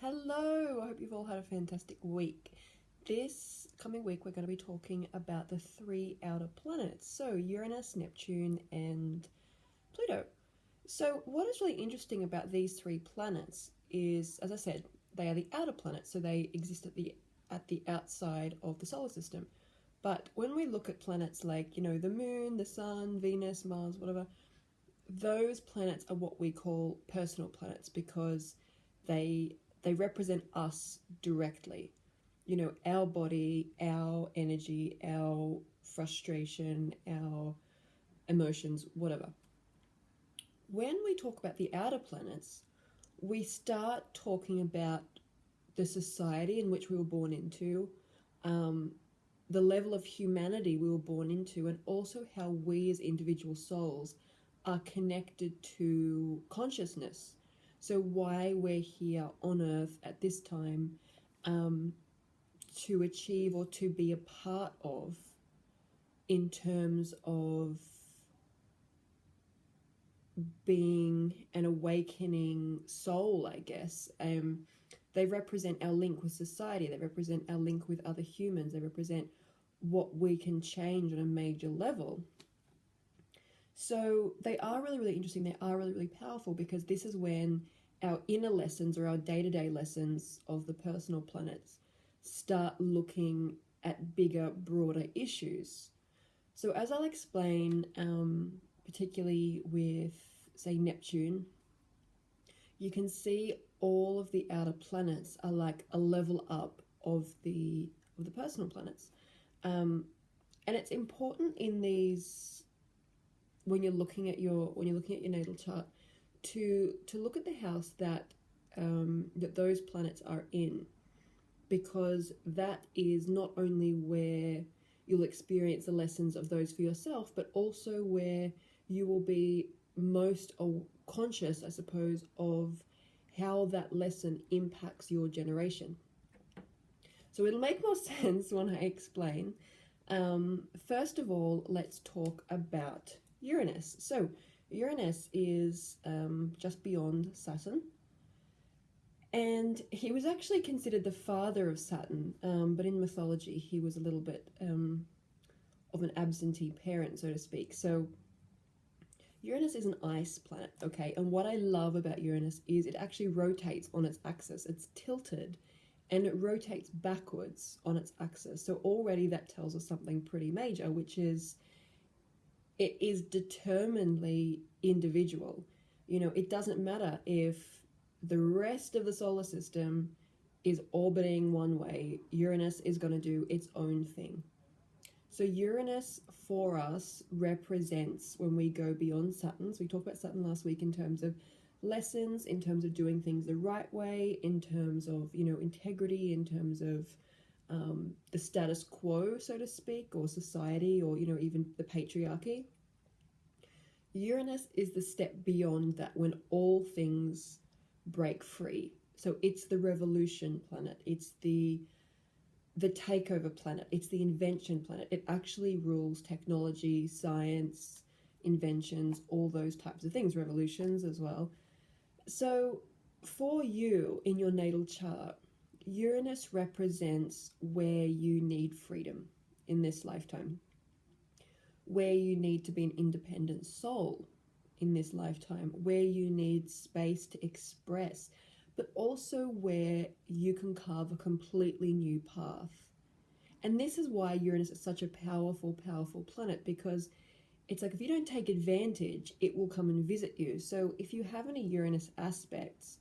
Hello, I hope you've all had a fantastic week. This coming week, we're going to be talking about the three outer planets, so Uranus, Neptune, and Pluto. So, what is really interesting about these three planets is, as I said, they are the outer planets, so they exist at the outside of the solar system. But when we look at planets like, the moon, the sun, Venus, Mars, whatever, those planets are what we call personal planets because they they represent us directly. Our body, our energy, our frustration, our emotions, whatever. When we talk about the outer planets, we start talking about the society in which we were born into, um, the level of humanity we were born into, and also how we as individual souls are connected to consciousness. So, why we're here on earth at this time, um, to achieve or to be a part of, in terms of being an awakening soul, I guess. They represent our link with society, they represent our link with other humans, they represent what we can change on a major level. So they are really, really interesting. They are really, really powerful because this is when our inner lessons or our day to day lessons of the personal planets start looking at bigger, broader issues. So, as I'll explain, particularly with, say, Neptune, you can see all of the outer planets are like a level up of the personal planets, and it's important in these when you're looking at your natal chart to look at the house that those planets are in, because that is not only where you'll experience the lessons of those for yourself, but also where you will be most conscious, I suppose, of how that lesson impacts your generation. So it'll make more sense when I explain. First of all, let's talk about Uranus. So Uranus is just beyond Saturn, and he was actually considered the father of Saturn, but in mythology he was a little bit of an absentee parent, so to speak. So Uranus is an ice planet, okay? And what I love about Uranus is it actually rotates on its axis. It's tilted and it rotates backwards on its axis. So already that tells us something pretty major, which is it is determinedly individual. It doesn't matter if the rest of the solar system is orbiting one way, Uranus is going to do its own thing. So Uranus for us represents when we go beyond Saturn. So we talked about Saturn last week in terms of lessons, in terms of doing things the right way, in terms of, integrity, in terms of the status quo, so to speak, or society, or, even the patriarchy. Uranus is the step beyond that, when all things break free. So it's the revolution planet. It's the takeover planet. It's the invention planet. It actually rules technology, science, inventions, all those types of things, revolutions as well. So for you in your natal chart, Uranus represents where you need freedom in this lifetime, where you need to be an independent soul in this lifetime, where you need space to express, but also where you can carve a completely new path. And this is why Uranus is such a powerful, powerful planet, because it's like if you don't take advantage, it will come and visit you. So if you have any Uranus aspects,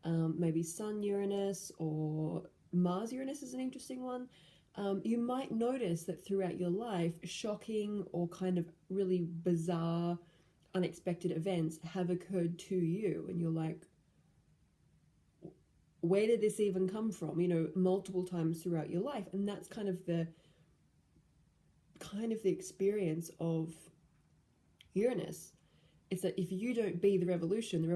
maybe Sun Uranus or Mars Uranus is an interesting one, you might notice that throughout your life, shocking or kind of really bizarre, unexpected events have occurred to you, and you're like, where did this even come from? Multiple times throughout your life. And that's kind of the experience of Uranus. It's that if you don't be the revolution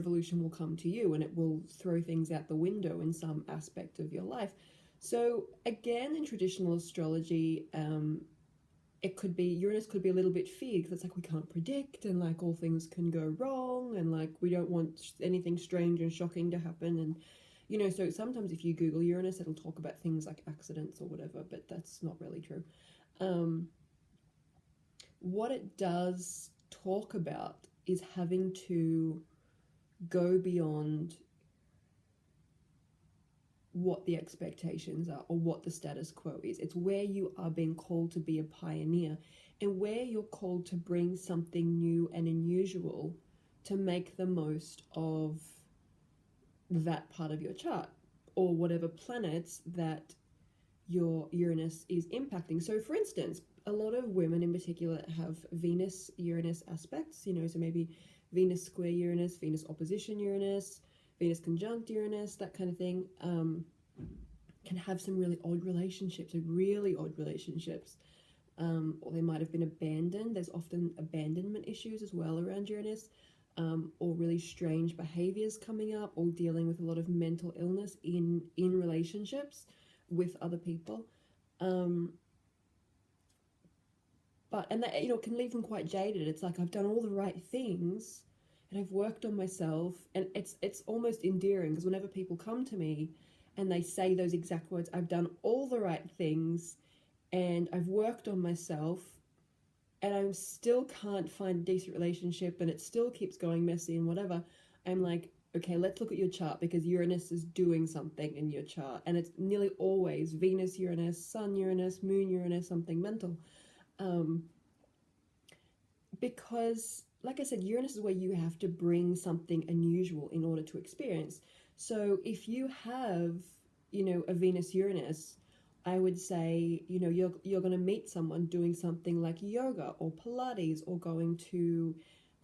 will come to you, and it will throw things out the window in some aspect of your life. So again, in traditional astrology, Uranus could be a little bit feared, because it's like we can't predict, and like all things can go wrong, and like we don't want anything strange and shocking to happen, You know, so sometimes if you Google Uranus, it'll talk about things like accidents or whatever, but that's not really true. Um, what it does talk about is having to go beyond what the expectations are or what the status quo is. It's where you are being called to be a pioneer and where you're called to bring something new and unusual to make the most of that part of your chart or whatever planets that your Uranus is impacting. So, for instance, a lot of women in particular have Venus Uranus aspects, you know, so maybe Venus square Uranus, Venus opposition Uranus, Venus conjunct Uranus, that kind of thing, can have some really odd relationships, or they might have been abandoned. There's often abandonment issues as well around Uranus, or really strange behaviors coming up, or dealing with a lot of mental illness in relationships with other people. And that, you know, can leave them quite jaded. It's like, I've done all the right things and I've worked on myself, and it's almost endearing because whenever people come to me and they say those exact words, I've done all the right things and I've worked on myself and I still can't find a decent relationship and it still keeps going messy and whatever, I'm like, okay, let's look at your chart, because Uranus is doing something in your chart, and it's nearly always Venus Uranus, Sun Uranus, Moon Uranus, something mental. Because, like I said, Uranus is where you have to bring something unusual in order to experience. So if you have, you know, a Venus Uranus, I would say, you know, you're going to meet someone doing something like yoga or Pilates, or going to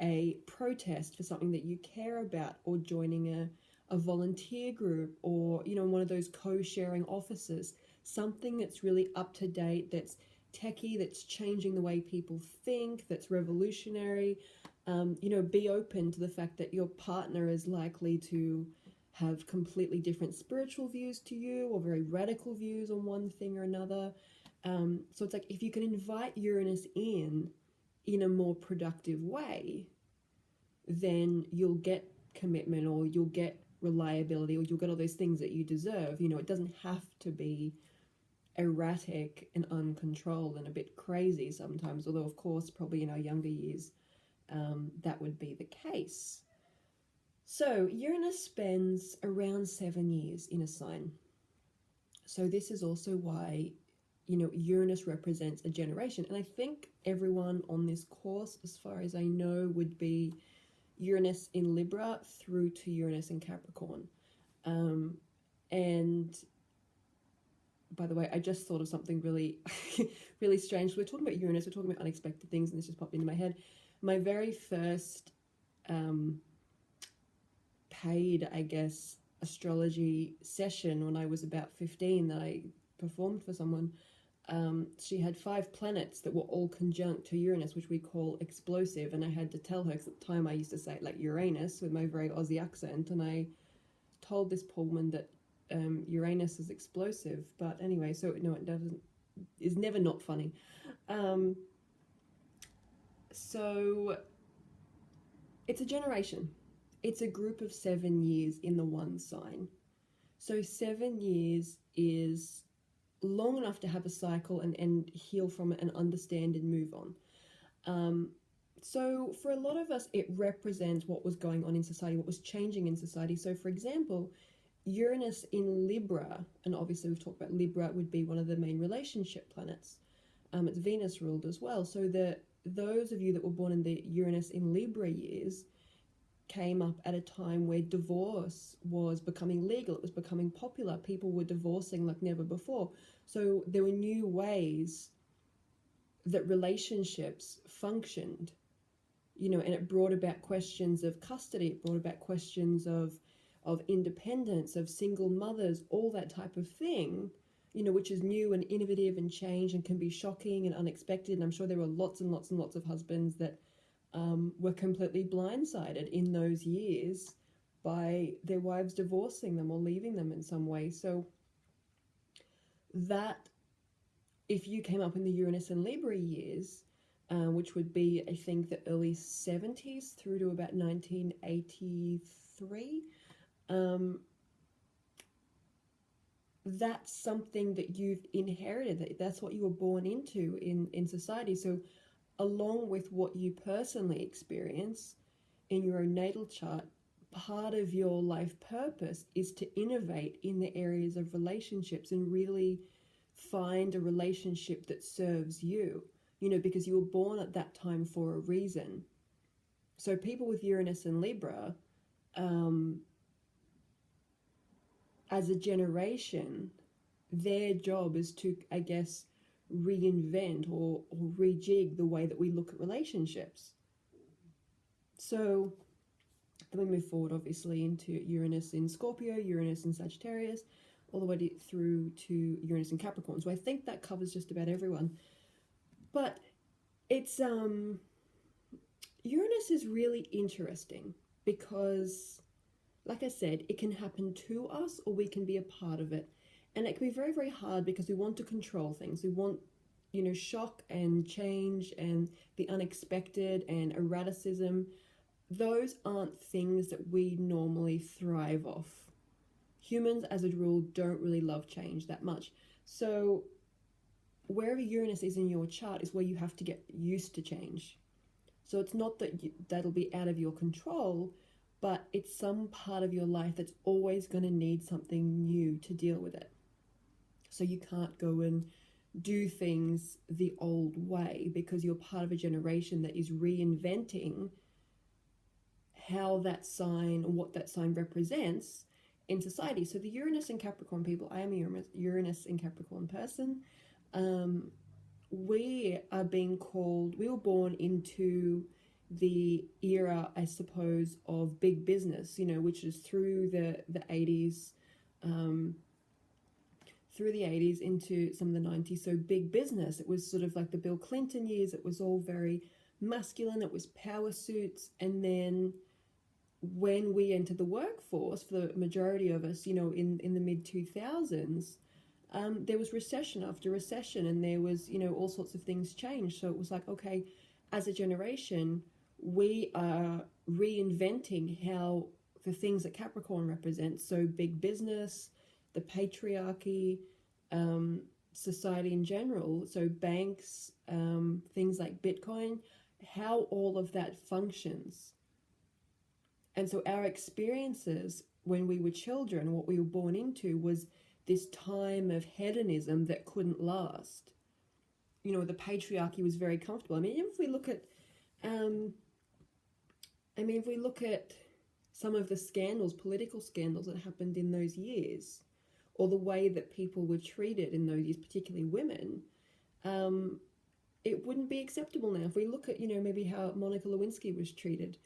a protest for something that you care about, or joining a volunteer group, or, you know, one of those co-sharing offices, something that's really up to date, that's techie, that's changing the way people think, that's revolutionary. You know, be open to the fact that your partner is likely to have completely different spiritual views to you, or very radical views on one thing or another. So it's like, if you can invite Uranus in a more productive way, then you'll get commitment, or you'll get reliability, or you'll get all those things that you deserve. You know, it doesn't have to be erratic and uncontrolled and a bit crazy sometimes, although of course probably in our younger years that would be the case. So Uranus spends around 7 years in a sign. So this is also why, you know, Uranus represents a generation. And I think everyone on this course, as far as I know, would be Uranus in Libra through to Uranus in Capricorn. And by the way, I just thought of something really, really strange. We're talking about Uranus, we're talking about unexpected things, and this just popped into my head. My very first paid, I guess, astrology session when I was about 15 that I performed for someone, she had 5 planets that were all conjunct to Uranus, which we call explosive. And I had to tell her, because at the time I used to say it like Uranus with my very Aussie accent, and I told this poor woman that Uranus is explosive. But anyway, so no, it doesn't, is never not funny. So it's a generation. It's a group of 7 years in the one sign. So 7 years is long enough to have a cycle and heal from it and understand and move on. So for a lot of us, it represents what was going on in society, what was changing in society. So for example, Uranus in Libra, and obviously we've talked about Libra would be one of the main relationship planets. It's Venus ruled as well. So those of you that were born in the Uranus in Libra years came up at a time where divorce was becoming legal. It was becoming popular. People were divorcing like never before. So there were new ways that relationships functioned, you know, and it brought about questions of custody. It brought about questions of independence, of single mothers, all that type of thing, you know, which is new and innovative and change and can be shocking and unexpected. And I'm sure there were lots and lots and lots of husbands that were completely blindsided in those years by their wives divorcing them or leaving them in some way. So that, if you came up in the Uranus and Libra years, which would be, I think, the early 70s through to about 1983, that's something that you've inherited. That's what you were born into in society. So along with what you personally experience in your own natal chart, part of your life purpose is to innovate in the areas of relationships and really find a relationship that serves you, because you were born at that time for a reason. So people with Uranus and Libra, as a generation, their job is to, I guess, reinvent or rejig the way that we look at relationships. So then we move forward, obviously, into Uranus in Scorpio, Uranus in Sagittarius, all the way through to Uranus in Capricorn. So I think that covers just about everyone. But it's Uranus is really interesting because, like I said, it can happen to us or we can be a part of it. And it can be very, very hard because we want to control things. We want, shock and change and the unexpected and erraticism. Those aren't things that we normally thrive off. Humans, as a rule, don't really love change that much. So wherever Uranus is in your chart is where you have to get used to change. So it's not that that'll be out of your control, but it's some part of your life that's always going to need something new to deal with it. So you can't go and do things the old way because you're part of a generation that is reinventing how that sign, or what that sign represents in society. So the Uranus and Capricorn people, I am a Uranus and Capricorn person. We are being called, we were born into the era, I suppose, of big business, which is through the 80s, through the 80s into some of the 90s. So big business, it was sort of like the Bill Clinton years. It was all very masculine. It was power suits. And then when we entered the workforce, for the majority of us, in the mid 2000s, there was recession after recession, and there was, all sorts of things changed. So it was like, okay, as a generation, we are reinventing how the things that Capricorn represents, so big business, the patriarchy, society in general, so banks, things like Bitcoin, how all of that functions. And so our experiences when we were children, what we were born into was this time of hedonism that couldn't last. The patriarchy was very comfortable. I mean, if we look at, if we look at some of the scandals, political scandals that happened in those years, or the way that people were treated in those years, particularly women, it wouldn't be acceptable now. If we look at, maybe how Monica Lewinsky was treated,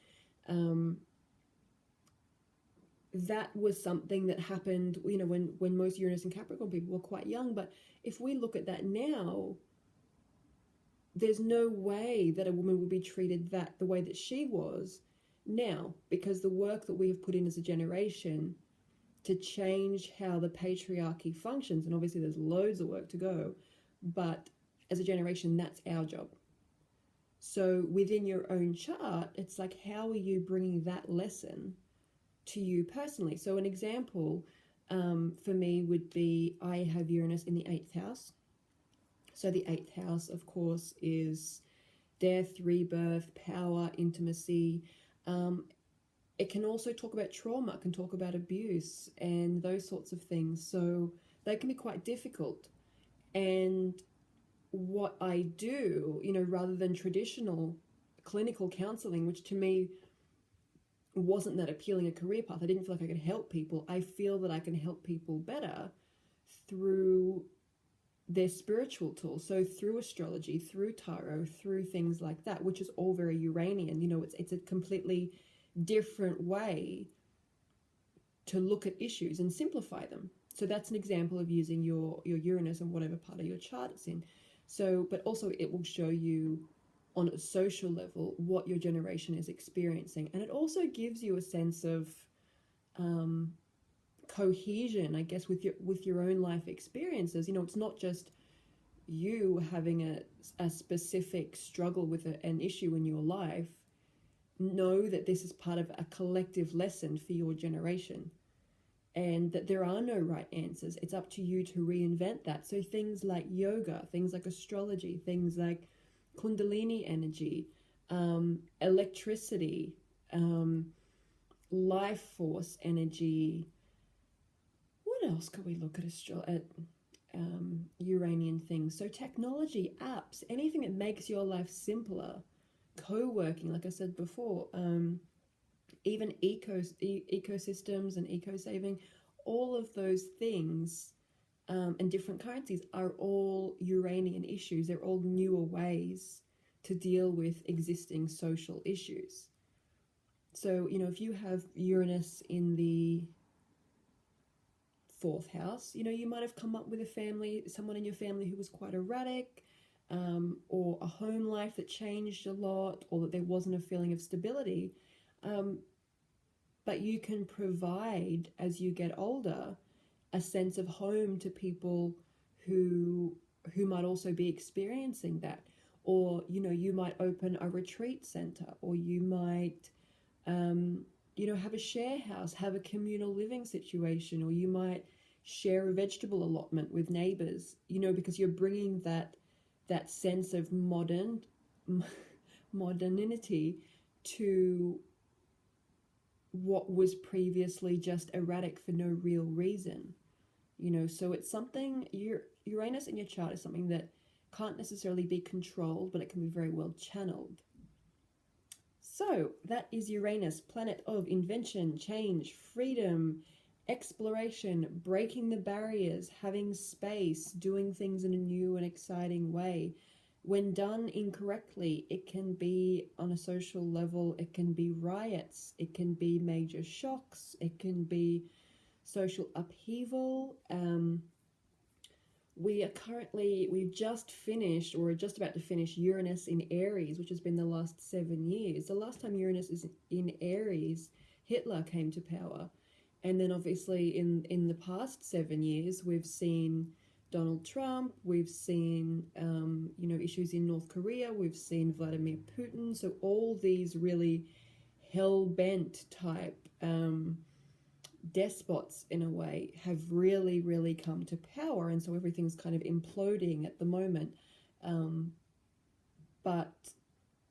that was something that happened, when most Uranus and Capricorn people were quite young. But if we look at that now, there's no way that a woman would be treated the way that she was now, because the work that we have put in as a generation to change how the patriarchy functions, and obviously there's loads of work to go, but as a generation, that's our job. So within your own chart, it's like, how are you bringing that lesson to you personally? So an example for me would be, I have Uranus in the 8th house. So the 8th house, of course, is death, rebirth, power, intimacy. It can also talk about trauma, it can talk about abuse and those sorts of things. So they can be quite difficult. And what I do, rather than traditional clinical counseling, which to me wasn't that appealing a career path, I didn't feel like I could help people. I feel that I can help people better through their spiritual tools. So through astrology, through tarot, through things like that, which is all very Uranian. It's a completely different way to look at issues and simplify them. So that's an example of using your Uranus and whatever part of your chart it's in. So, but also it will show you on a social level what your generation is experiencing. And it also gives you a sense of cohesion, I guess, with your own life experiences. It's not just you having a specific struggle with an issue in your life. Know that this is part of a collective lesson for your generation. and that there are no right answers. It's up to you to reinvent that. So things like yoga, things like astrology, things like Kundalini energy, electricity, life force energy. What else could we look at Uranian things? So technology, apps, anything that makes your life simpler, co-working, like I said before, even ecosystems and eco-saving, all of those things, and different currencies are all Uranian issues. They're all newer ways to deal with existing social issues. So, if you have Uranus in the fourth house, you might have come up with someone in your family who was quite erratic, or a home life that changed a lot, or that there wasn't a feeling of stability. But you can provide, as you get older, a sense of home to people who might also be experiencing that. Or, you might open a retreat center, or you might, have a share house, have a communal living situation, or you might share a vegetable allotment with neighbors, because you're bringing that sense of modernity to what was previously just erratic for no real reason. So it's something, Uranus in your chart is something that can't necessarily be controlled, but it can be very well channeled. So that is Uranus, planet of invention, change, freedom, exploration, breaking the barriers, having space, doing things in a new and exciting way. When done incorrectly, it can be on a social level, it can be riots, it can be major shocks, it can be social upheaval. We've just finished, or are just about to finish, Uranus in Aries, which has been the last 7 years. The last time Uranus is in Aries, Hitler came to power. And then obviously in the past 7 years, we've seen Donald Trump, we've seen, issues in North Korea, we've seen Vladimir Putin. So all these really hell-bent type despots, in a way, have really, really come to power. And so everything's kind of imploding at the moment. But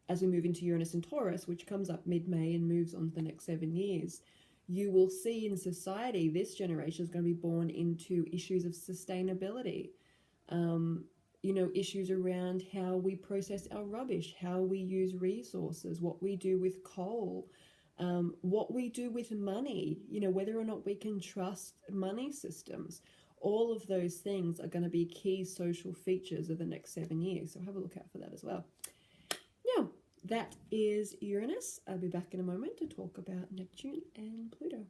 as we move into Uranus and Taurus, which comes up mid-May and moves on to the next 7 years, you will see in society, this generation is going to be born into issues of sustainability, issues around how we process our rubbish, how we use resources, what we do with coal, what we do with money, whether or not we can trust money systems. All of those things are going to be key social features of the next 7 years. So have a look out for that as well. Now, that is Uranus. I'll be back in a moment to talk about Neptune and Pluto.